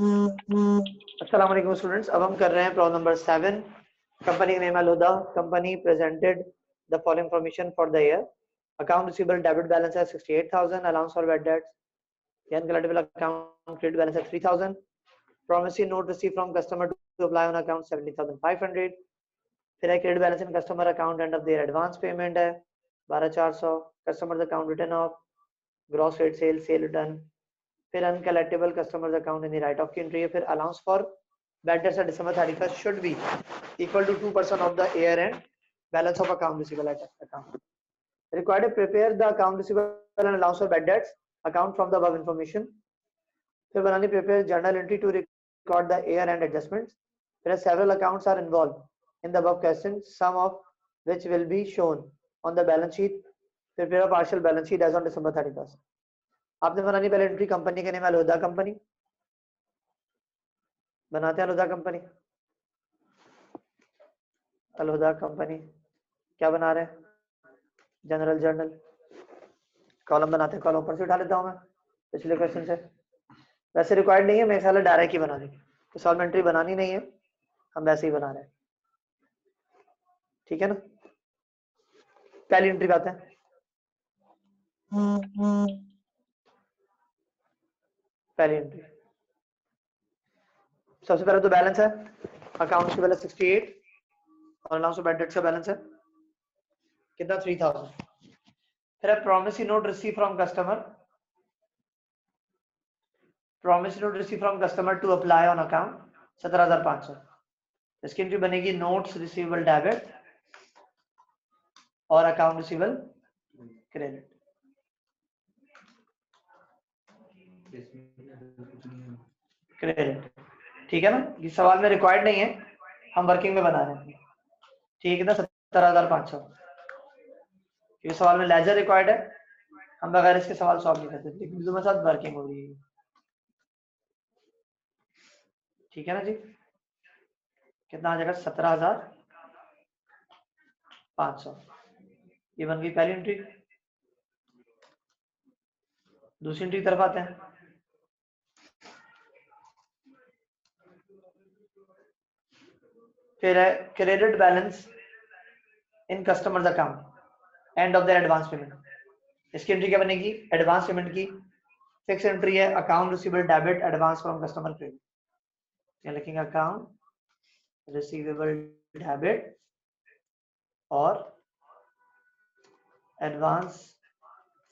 अस्सलाम वालेकुम स्टूडेंट्स, अब हम कर रहे हैं problem number 7. Company name Al Huda. Company presented the following information for the year. Account receivable debit balance है 68,000. Allowance for bad dates uncollectible account credit balance है 3,000. promissory note received from customer to apply on account 70,500. फिर है credit balance in customer account and of there advance payment है 12,400. Customer account return of gross rate sale return. फिर uncollectable customers account in the write off की entry है. फिर allowance for bad debts December 31st should be equal to 2% of the year end balance of account receivable at account. Required to prepare the account receivable and allowance for bad debts account from the above information. फिर बनानी prepare journal entry to record the year end adjustments. फिर several accounts are involve in the above question, some of which will be shown on the balance sheet. Prepare a partial balance sheet as on December 31st. आपने बनानी पहले entry company के name Al Huda company बनाते हैं. Al Huda company Al Huda company क्या बना रहे हैं? General journal. कॉलम बनाते हैं. कॉलम ऊपर से उठा लेता हूं मैं पिछले क्वेश्चन से. वैसे रिक्वायर्ड नहीं है, मेरे ख्याल डायरेक्ट ही बना दी. तो सॉल्व एंट्री बनानी नहीं है, हम वैसे ही बना रहे हैं. ठीक है ना. पहली एंट्री पे आते हैं. पहली एंट्री सबसे पहले तो बैलेंस है. अकाउंट्स की बैलेंस 68 और अलाउंस ऑफ बैड डेट्स का बैलेंस है कितना? 3,000. फिर promissory note receive from customer. Promissory note receive from customer to apply on account 17,500. इसकी एंट्री बनेगी नोट्स रिसीवेबल डेबिट और अकाउंट रिसीवेबल क्रेडिट. क्रेडिट. ठीक है ना. ये सवाल में रिक्वायर्ड नहीं है, हम वर्किंग में बना रहे हैं. ठीक है ना. 17,500. ये सवाल में लेजर रिक्वायर्ड है, हम बगैर इसके सवाल सॉल्व नहीं करते, लेकिन मेरे साथ वर्किंग हो रही है. ठीक है ना जी. कितना आ जाएगा? 17,500. ये बन गई पहली एंट्री. दूसरी एंट्री की तरफ आते हैं. फिर है credit balance in customers account and of there advance payment. इसकी एंट्री क्या बनेगी? एडवांस पेमेंट की. फिक्स एंट्री है account receivable debit advance from customer credit. यहाँ लिखेंगे अकाउंट रिसीवेबल डेबिट और एडवांस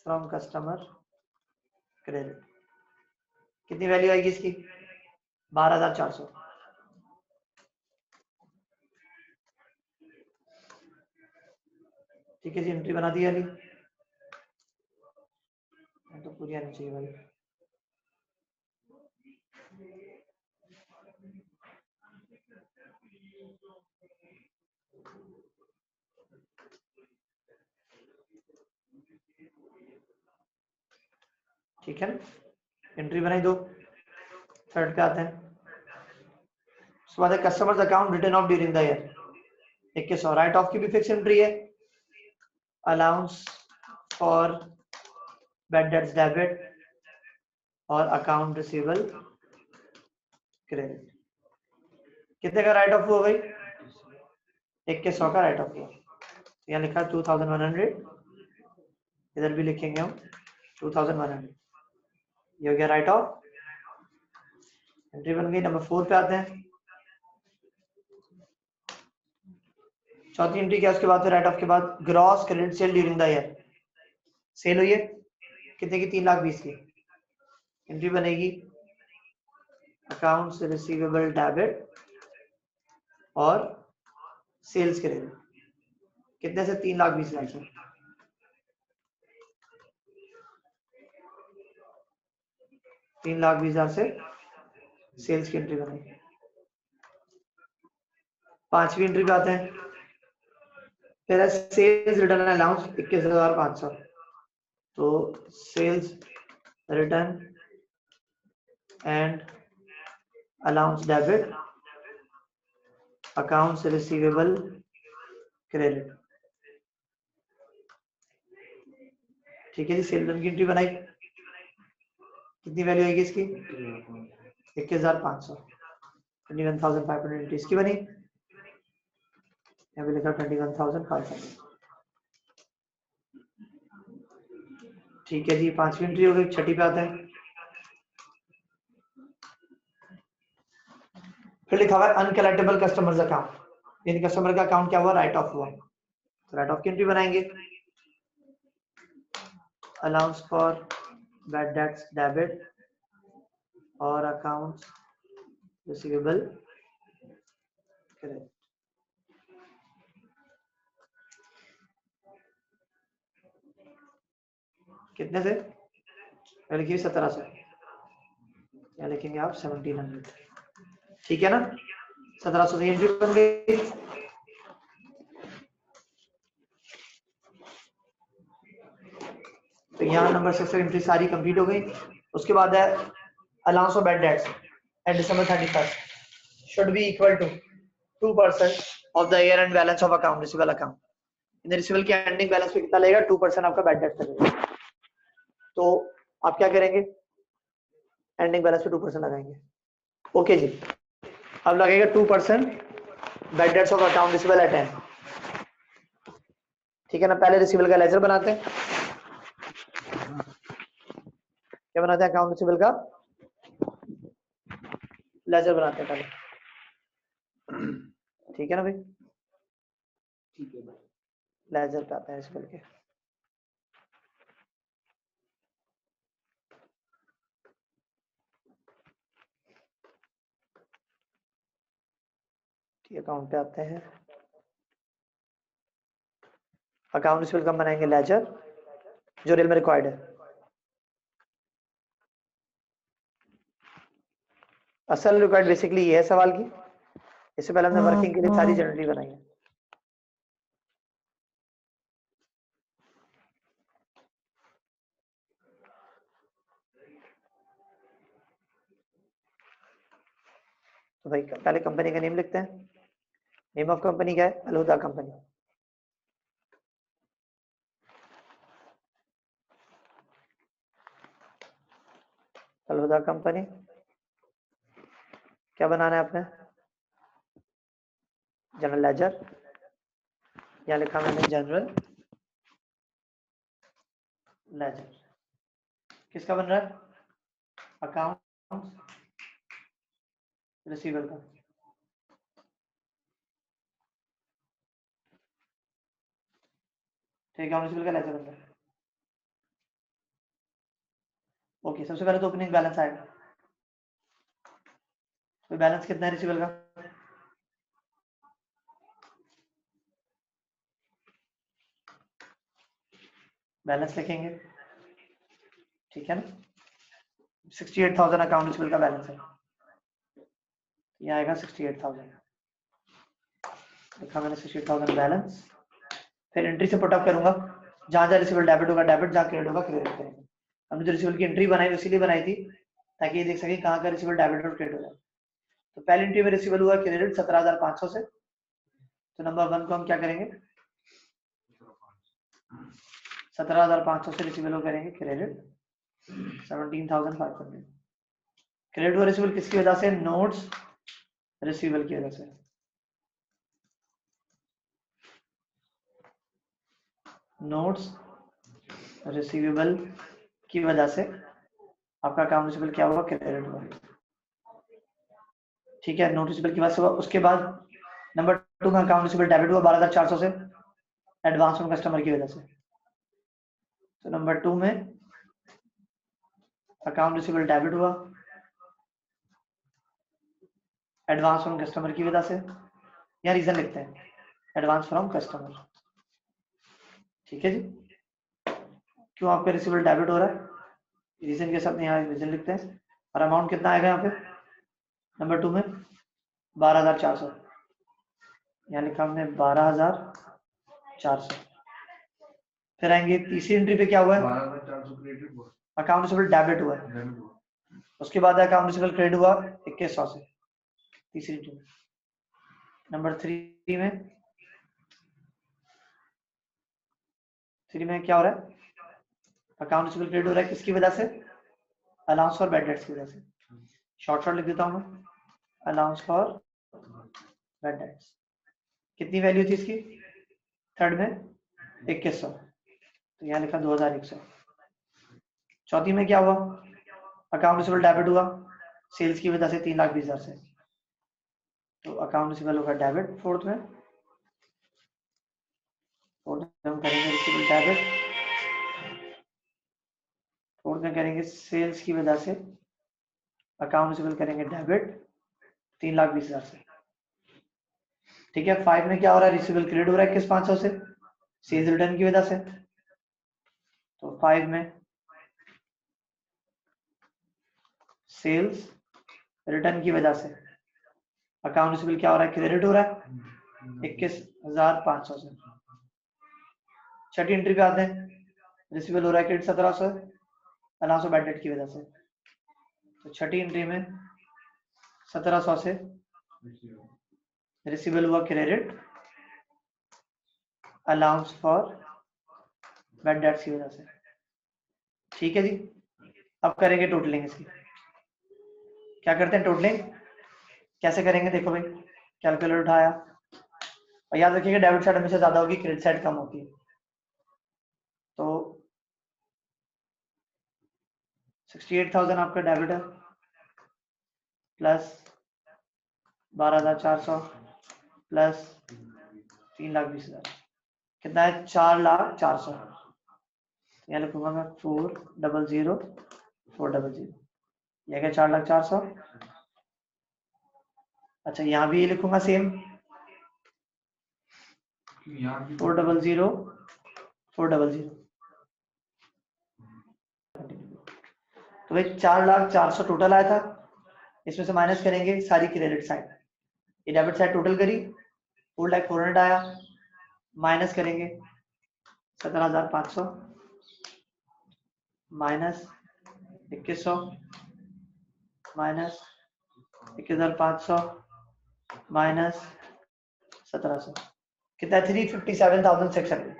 फ्रॉम कस्टमर क्रेडिट. कितनी वैल्यू आएगी इसकी? 12,400. ठीक है जी. एंट्री बना दी अभी. तो पूरी आनी चाहिए भाई. ठीक है. एंट्री बनाई दो. थर्ड पे आते हैं. उसके बाद customers account return of during the year 2100. Right off की भी फिक्स एंट्री है. Allowance for bad dates debit और अकाउंट रिसीवेबल क्रेडिट. कितने का राइट ऑफ हुआ भाई? 2100 का राइट ऑफ हुआ. यहाँ लिखा 2,100. इधर भी लिखेंगे हम 2,100. ये हो गया राइट ऑफ. एंट्री बन गई. नंबर 4 पे आते हैं. चौथी एंट्री क्या? उसके बाद राइट ऑफ के बाद gross credit sale during the year. Sale हुई है कितने की? 3,20,000 की. एंट्री बनेगी अकाउंट्स रिसीवेबल डेबिट और सेल्स क्रेडिट. कितने से? 3,20,000 से. $3,20,000 से सेल्स की एंट्री बनेगी. पांचवी एंट्री पे आते हैं. फिर सेल्स रिटर्न अलाउंस 21,500. तो sales return and allowance debit accounts receivable credit. ठीक है जी. सेल रिटर्न की एंट्री बनाई. कितनी वैल्यू आएगी इसकी? 21,500 21,500 इसकी बनी, यहाँ पे लिखा 21,500। ठीक है जी, 5वीं एंट्री हो गई। छठी पे आते हैं, फिर लिखा हुआ है अनकलेक्टेबल कस्टमर्स अकाउंट, यानी कस्टमर का अकाउंट क्या हुआ, राइट ऑफ हुआ। तो राइट ऑफ की एंट्री बनाएंगे, allowance for bad dates debit और अकाउंट्स रिसीवेबल क्रेडिट। कितने से, लिखिए 1700, या लिखेंगे आप 1700, ठीक है ना। 1700 की एंट्री बन गई। तो यहाँ नंबर 6 एंट्री सारी कंप्लीट हो गई। उसके बाद है allowance of bad debts at December 31st should be equal to 2% of the year end balance of account receivable account. In receivable के एंडिंग बैलेंस पे कितना लगेगा, 2% आपका बैड डेट लगेगा। तो आप क्या करेंगे, एंडिंग बैलेंस पे 2% लगाएंगे। ओके जी, अब लगेगा 2% bad debts of account receivable at end, ठीक है ना। पहले रिसीवेबल का लेजर बनाते हैं, क्या बनाते हैं, अकाउंट रिसीवेबल का लेजर बनाते हैं पहले, ठीक है ना भाई। ठीक है भाई, लेजर पे आते हैं रिसीवेबल के। अकाउंट पे आते हैं, अकाउंट रिसीवेबल कम बनाएंगे, लेजर जो रियल में रिक्वायर्ड है। असल रिक्वायर्ड बेसिकली ये है सवाल की, इससे पहले हमने वर्किंग के लिए सारी जनरली बनाई है। तो भाई पहले कंपनी का नेम लिखते हैं, नेम ऑफ कंपनी क्या है, अलहुदा कंपनी। अलहुदा कंपनी, क्या बनाना है आपने, जनरल लेजर, यहाँ लिखा मैंने जनरल लेजर। किसका बन रहा है, अकाउंट रिसीवेबल का। ठीक है, अकाउंट रिसीवेबल का लेजर बन रहा है। ओके, सबसे पहले तो ओपनिंग बैलेंस आएगा, तो बैलेंस कितना है रिसीवेबल का, बैलेंस लिखेंगे, ठीक है ना। 68,000 अकाउंट रिसीवेबल का बैलेंस है, ये आएगा 68,000, लिखा मैंने 68,000 बैलेंस। फिर एंट्री से पुट अप करूंगा, जहां जहां रिसीवेबल डेबिट होगा डेबिट, जहां क्रेडिट होगा क्रेडिट करेंगे। हमने जो रिसीवेबल की एंट्री बनाई इसीलिए बनाई थी ताकि ये देख सके कहाँ का रिसीवेबल डेबिट और क्रेडिट हो जाए। तो पहली एंट्री में रिसीवेबल हुआ क्रेडिट 17,500 से, तो नंबर 1 को हम क्या करेंगे, 17,500 से रिसीवेबल करेंगे क्रेडिट 17,500। क्रेडिट हुआ रिसीवेबल किसकी वजह से, नोट्स रिसीवेबल की वजह से, नोट्स रिसीवेबल की वजह से आपका अकाउंट रिसीवेबल क्या हुआ, क्रेडिट हुआ, ठीक है। नोट रिसीवेबल की वजह से हुआ। उसके बाद नंबर 2 का अकाउंट रिसीवेबल डेबिट हुआ 12,400 से, एडवांस फ्रॉम कस्टमर की वजह से। तो नंबर 2 में अकाउंट रिसीवेबल डेबिट हुआ एडवांस फ्रॉम कस्टमर की वजह से, या रीजन लिखते हैं एडवांस फ्रॉम कस्टमर, ठीक है जी। क्यों आपका रिसीवेबल डेबिट हो रहा है, रीजन के साथ यहाँ रीजन लिखते हैं। और अमाउंट कितना आएगा यहाँ पे, नंबर 2 में 12,400, यहाँ लिखा हमने 12,400। फिर आएंगे तीसरी एंट्री पे, क्या हुआ है, अकाउंट रिसीवेबल डेबिट हुआ है, उसके बाद अकाउंट रिसीवेबल क्रेडिट हुआ 2100 से, तीसरी एंट्री में। नंबर 3 में क्या हो रहा है, अकाउंट रिसीवेबल क्रेडिट हो रहा है किसकी वजह से, अलाउंस फॉर बैड डेट्स की वजह से। शॉर्ट लिख देता हूँ मैं, अलाउंस फॉर बैड डेट्स। कितनी वैल्यू थी इसकी? थर्ड में 2100, तो यहाँ लिखा 2100। चौथी में क्या हुआ? अकाउंट रिसीवेबल डेबिट हुआ सेल्स की वजह से 3,20,000 से, तो अकाउंट रिसीवेबल होगा डेबिट। फोर्थ में हम करेंगे रिसीवेबल डेबिट, फोर्थ में करेंगे सेल्स की वजह से अकाउंट रिसीवेबल करेंगे डेबिट 3,20,000 से। ठीक है। 5 में क्या हो रहा है? रिसीवेबल क्रेडिट हो रहा है 21,500 से सेल्स रिटर्न की वजह से, तो 5 में सेल्स रिटर्न की वजह से अकाउंट रिसीवेबल क्या हो रहा है? क्रेडिट हो रहा है 21,500 से। छठी एंट्री पे आते हैं, रिसीवेबल हो रहा है credit 1,700 allowance of bad debt की वजह से, तो छठी एंट्री में 1,700 से रिसीवेबल हुआ credit allowance for bad dates की वजह से। ठीक है जी। अब करेंगे टोटलिंग इसकी। क्या करते हैं टोटलिंग? कैसे करेंगे? देखो भाई, कैलकुलेटर उठाया और याद रखिएगा डेबिट साइड हमेशा ज्यादा होगी, क्रेडिट साइड कम होती है। तो 68,000 आपका डेबिट है प्लस 12,400 प्लस 3,20,000, कितना है? 4,04,000। यहाँ लिखूंगा मैं 4,00,400। यह क्या? 4,04,000। अच्छा, यहाँ भी लिखूंगा सेम 4,00,400। तो भाई 4,04,000 टोटल आया था, इसमें से माइनस करेंगे सारी क्रेडिट साइड, ये डेबिट साइड टोटल करी 4,04,000 आया, माइनस करेंगे 17,500 माइनस 2,100 माइनस 21,500 माइनस 1,700, कितना? 357,600।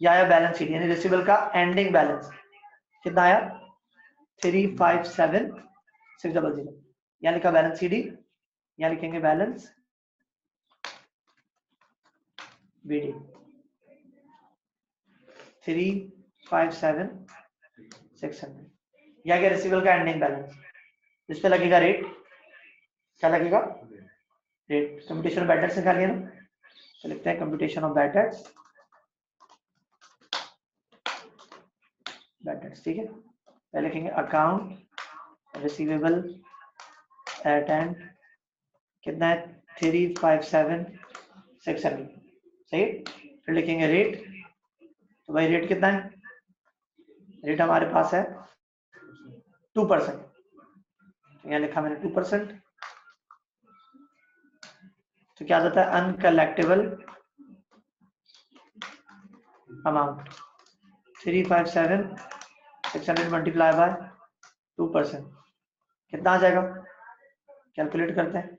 यह आया बैलेंस शीट, यानी रिसीवेबल का एंडिंग बैलेंस कितना आया? 357,600। यहाँ लिखा बैलेंस शीट, यहाँ लिखेंगे बैलेंस बीडी 357,600। यह क्या? रिसीवेबल का एंडिंग बैलेंस। इस पे लगेगा रेट, क्या लगेगा? Rate. Computation of bad dates निकालिए ना, तो लिखते हैं कंप्यूटेशन ऑफ बैड डेट्स। ठीक है, पहले लिखेंगे अकाउंट रिसीवेबल एट एंड, कितना है? 357,600। सही। फिर लिखेंगे रेट, तो भाई रेट कितना है? रेट हमारे पास है 2%, यहाँ लिखा मैंने 2%। तो क्या आ जाता है? अनकलेक्टेबल अमाउंट 357,600 मल्टीप्लाई बाय 2%, कितना आ जाएगा? कैलकुलेट करते हैं,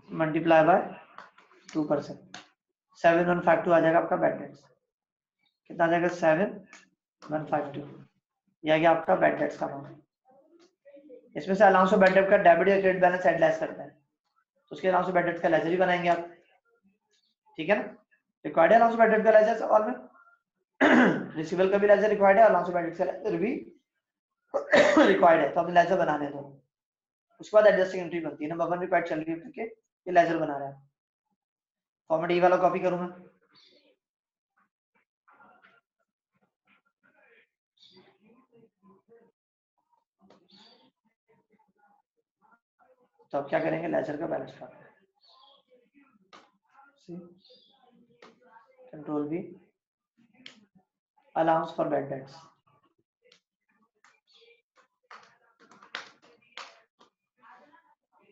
मल्टीप्लाई बाय 2%, 7,152 आ जाएगा आपका बैड डेट्स। कितना आ जाएगा? 7,152। यह गया आपका बैड डेट्स का अमाउंट। इसमें से अलाउंस ऑफ बैड डेट का डेबिट या क्रेडिट बैलेंस एड लेस करते हैं, तो उसके अलाउंस ऑफ बैड डेट का लेजर ही बनाएंगे आप। ठीक है ना? रिक्वायर्ड है अलाउंस ऑफ बैड डेट का लेजर सवाल में। रिसीवेबल का भी लेजर रिक्वायर्ड है, अलाउंस ऑफ बैड डेट का लेजर भी रिक्वायर्ड है, तो हमें लेजर बनाने दो। उसके बाद एडजस्टिंग एंट्री बनती है। नंबर 1 रिक्वायर्ड चल रही है क्योंकि ये लेजर बना रहा है। फॉर्मेट ई वाला कॉपी करूंगा, तो अब क्या करेंगे? लेजर का बैलेंस का कंट्रोल भी अलाउंस फॉर बैड डेट्स।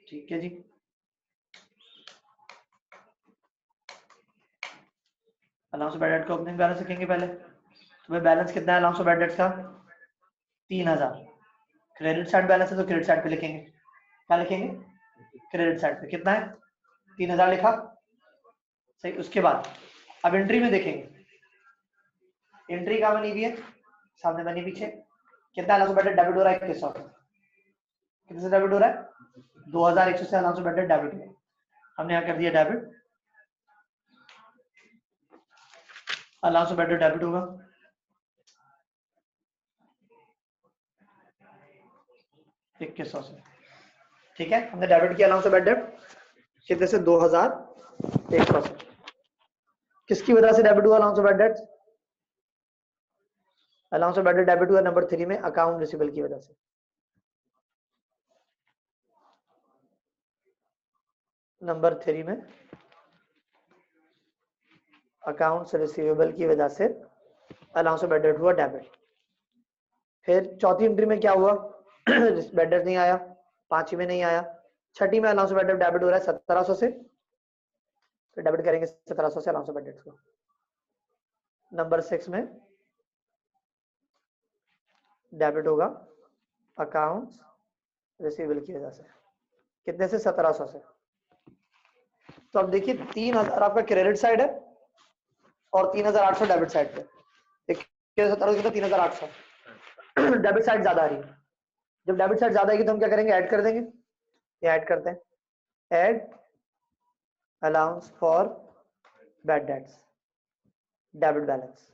ठीक है जी। अलाउंस ऑफ बैड डेट का ओपनिंग बैलेंस लिखेंगे पहले, तो भाई बैलेंस कितना है अलाउंस ऑफ बैड डेट्स का? 3,000। क्रेडिट साइड बैलेंस है तो क्रेडिट साइड पे लिखेंगे, क्या लिखेंगे? क्रेडिट साइड पे कितना है? 3,000 लिखा। सही। उसके बाद अब एंट्री में देखेंगे, एंट्री कहाँ बनी हुई है? सामने बनी, पीछे। कितना allowance of bad debt debit हो रहा है? 2,100। कितने से डेबिट हो रहा है 2100 से allowance of bad debt debit है, हमने यहाँ कर दिया debit, allowance of bad debt debit होगा 2100 से, ठीक है, हमने डेबिट किया अलाउंस ऑफ बैड डेट कितने से 2100 से। किसकी वजह से डेबिट हुआ allowance of bad debt? Allowance of bad debt debit हुआ नंबर 3 में अकाउंट रिसीवेबल की वजह से। नंबर 3 में अकाउंट्स रिसीवेबल की वजह से अलाउंस ऑफ बैड डेट हुआ डेबिट। फिर चौथी एंट्री में क्या हुआ? बैड डेट नहीं आया, पांचवी में नहीं आया, छठी में allowance of bad debt debit हो रहा है 1700 से, तो डेबिट करेंगे 1700 से अलाउंस ऑफ बैड डेट को। नंबर 6 में डेबिट होगा अकाउंट्स रिसीवेबल की वजह से, कितने से 1700 से। तो अब देखिए 3000 आपका क्रेडिट साइड है और 3800 डेबिट साइड पे, 1700 से 3800 डेबिट साइड ज्यादा आ रही है। जब डेबिट साइड ज्यादा आएगी तो हम क्या करेंगे? ऐड कर देंगे, ये ऐड करते हैं, add allowance for bad dates debit balance.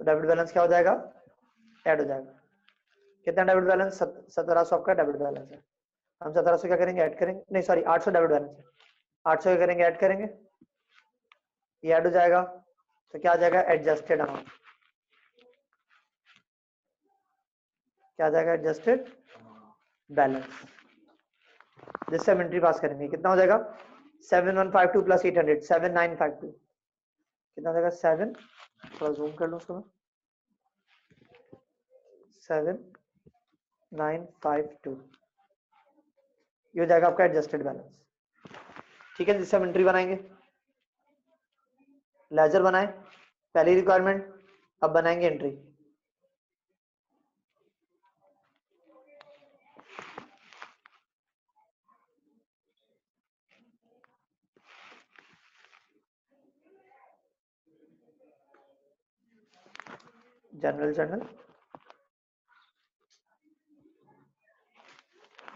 तो डेबिट बैलेंस क्या हो जाएगा? ऐड हो जाएगा। कितना डेबिट बैलेंस? 1700 आपका डेबिट बैलेंस है, हम 1700 क्या करेंगे? ऐड करेंगे, नहीं सॉरी 800 डेबिट बैलेंस है, 800 क्या करेंगे? ऐड करेंगे, ये ऐड हो जाएगा, तो क्या आ जाएगा? Adjusted amount. क्या आ जाएगा? एडजस्टेड बैलेंस, जिससे हम एंट्री पास करेंगे। कितना हो जाएगा? 7152 प्लस 800 7952। कितना हो जाएगा? 7, थोड़ा जूम कर लो उसको मैं, 7952, ये हो जाएगा आपका एडजस्टेड बैलेंस, ठीक है, जिससे हम एंट्री बनाएंगे। लेजर बनाए, पहली रिक्वायरमेंट, अब बनाएंगे एंट्री। जनरल जर्नल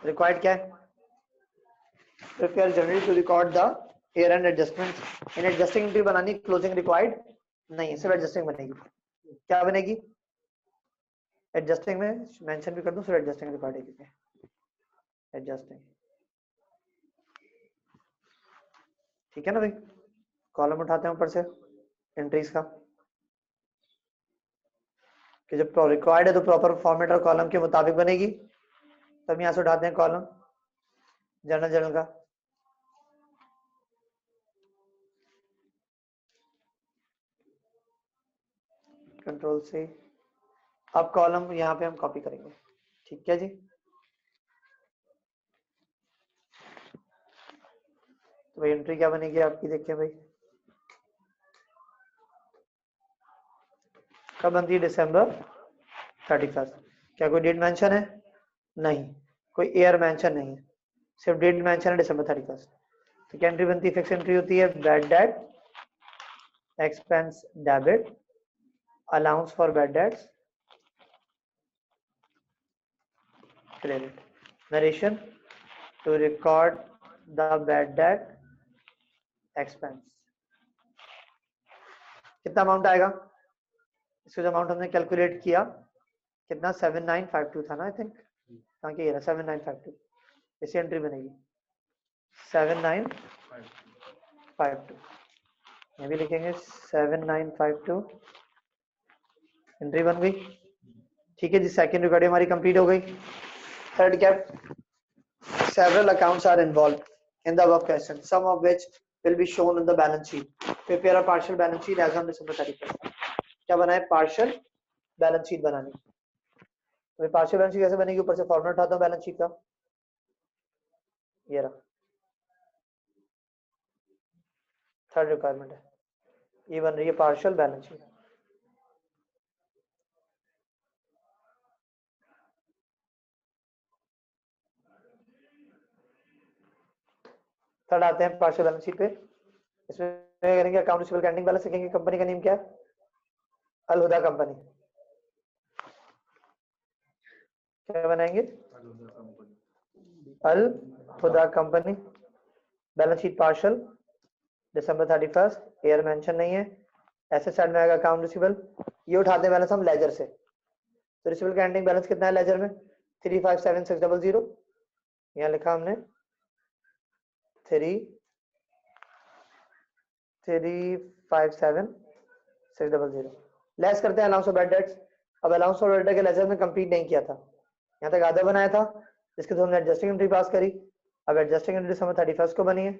रिक्वायर्ड क्या है? Prepare generally to record the year end adjustment. In adjusting entry बनानी, क्लोजिंग रिक्वायर्ड नहीं है, सिर्फ एडजस्टिंग बनेगी। क्या बनेगी? एडजस्टिंग में मेंशन भी कर दूं, सिर्फ एडजस्टिंग रिक्वायर्ड है, क्योंकि एडजस्टिंग, ठीक है ना भाई। कॉलम उठाते हैं ऊपर से एंट्रीज का, कि जब रिक्वायर्ड है तो प्रॉपर फॉर्मेट और कॉलम के मुताबिक बनेगी। तब यहाँ से उठाते हैं कॉलम जनरल जर्नल का, कंट्रोल से। अब कॉलम यहाँ पे हम कॉपी करेंगे, ठीक है जी। तो भाई एंट्री क्या बनेगी आपकी? देखिए भाई, कब बनती है? December 31। क्या कोई डेट मेंशन है? नहीं। कोई ईयर मेंशन नहीं है, सिर्फ डेट मेंशन है December 31। तो क्या एंट्री बनती है? फिक्स एंट्री होती है bad debt expense debit allowance for bad debts credit narration to record the bad debt expense. कितना अमाउंट आएगा? इसका जो अमाउंट हमने कैलकुलेट किया कितना? 7952 था ना, आई थिंक, कहाँ की ये रहा 7952। इसी एंट्री बनेगी 7952, ये भी लिखेंगे 7952, एंट्री बन गई, ठीक है जी। सेकंड रिकॉर्डिंग हमारी कंप्लीट हो गई। थर्ड क्या? several accounts are involved in the above question, some of which will be shown in the balance sheet. Prepare a partial balance sheet as on December 31st. क्या बनाए? Partial balance sheet बनानी। तो partial balance sheet कैसे बनेगी? ऊपर से format उठाता हूँ बैलेंस शीट का, ये रहा, थर्ड रिक्वायरमेंट है, ये बन रही है पार्शियल बैलेंस शीट। थर्ड आते हैं पार्शियल बैलेंस शीट पे। इसमें करेंगे अकाउंट रिसीवेबल एंडिंग बैलेंस लिखेंगे। कंपनी का नेम क्या है? अल हुदा कंपनी। क्या बनाएंगे? अल हुदा कंपनी, बैलेंस शीट पार्शल दिसंबर 31, ईयर मेंशन नहीं है। एसेट साइड में आएगा अकाउंट रिसीवेबल, ये उठाते हैं बैलेंस हम लेजर से। तो रिसीवेबल का एंडिंग बैलेंस कितना है लेजर में 357600, यहाँ लिखा हमने 357600, लेस करते हैं अलाउंस ऑफ बैड डेट्स। अब अलाउंस ऑफ बैड डेट के लेजर में कंप्लीट नहीं किया था, यहाँ तक आधा बनाया था, जिसके थ्रू हमने एडजस्टिंग एंट्री पास करी। अब एडजस्टिंग एंट्री दिसंबर 31 को बनी है,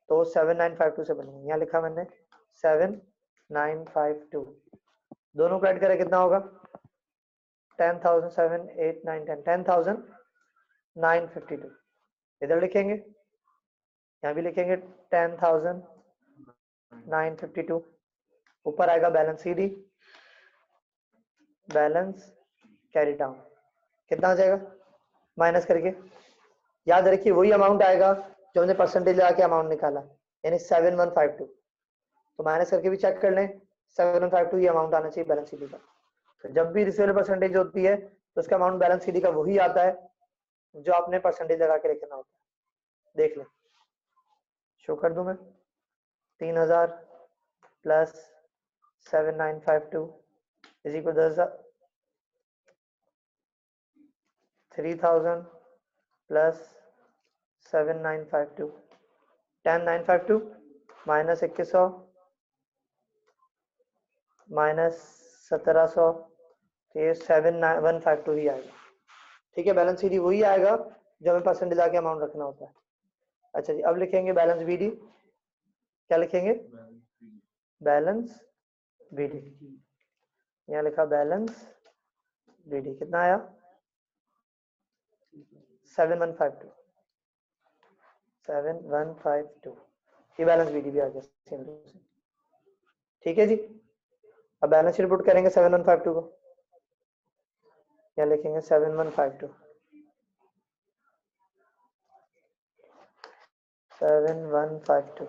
तो 7952 से बनी है, यहाँ लिखा मैंने 7952, दोनों को ऐड करें कितना होगा 10,000 7 8 9 10 10,952, इधर लिखेंगे, यहाँ भी लिखेंगे 10,952। ऊपर आएगा balance CD, balance carry down, कितना आ जाएगा माइनस करके, याद रखिए वही अमाउंट आएगा जो हमने परसेंटेज लगा के अमाउंट निकाला, यानी 7152, तो माइनस करके भी चेक कर लें 7152 ये अमाउंट आना चाहिए बैलेंस सीडी का। तो जब भी रिसीवेबल परसेंटेज होती है तो उसका अमाउंट बैलेंस सीडी का वही आता है जो आपने परसेंटेज लगा के लिखना होता है, देख लें, शो कर दूं मैं 3000 plus 7952 is equal 3000 plus 7952, 10952 minus 2100 minus 1700, ये 7152 ही आएगा। ठीक है, बैलेंस सीडी वही आएगा जो हमें परसेंटेज आके अमाउंट रखना होता है। अच्छा जी, अब लिखेंगे बैलेंस बीडी, क्या लिखेंगे बैलेंस बीडी, यहाँ लिखा बैलेंस बीडी, कितना आया 7152, 7152, ये बैलेंस बीडी भी आ गया सेम टू सेम। ठीक है जी, अब बैलेंस शीट पुट करेंगे 7152 को, यहाँ लिखेंगे 7152, 7152,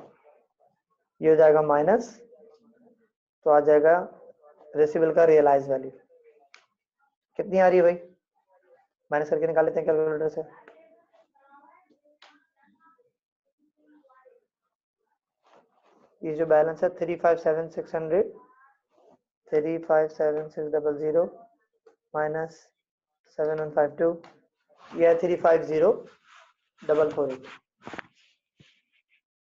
ये हो जाएगा माइनस, तो आ जाएगा रिसीवेबल का रियलाइज वैल्यू कितनी आ रही है भाई, माइनस करके निकाल लेते हैं कैलकुलेटर से। ये जो बैलेंस है 357600, 357600 माइनस 7152, यह 350448,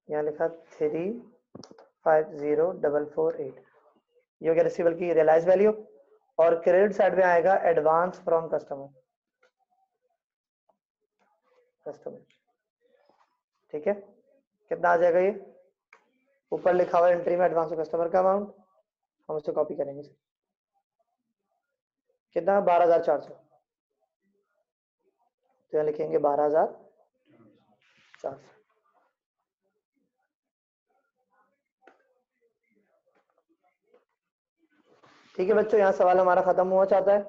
यहाँ लिखा 350448, ये हो गया रिसीवेबल की रियलाइज वैल्यू। और क्रेडिट साइड में आएगा एडवांस फ्रॉम कस्टमर, ठीक है, कितना आ जाएगा, ये ऊपर लिखा हुआ एंट्री में एडवांस कस्टमर का अमाउंट, हम उससे कॉपी करेंगे, कितना 12400, तो यहाँ लिखेंगे 12400। ठीक है बच्चों, यहाँ सवाल हमारा खत्म हुआ चाहता है।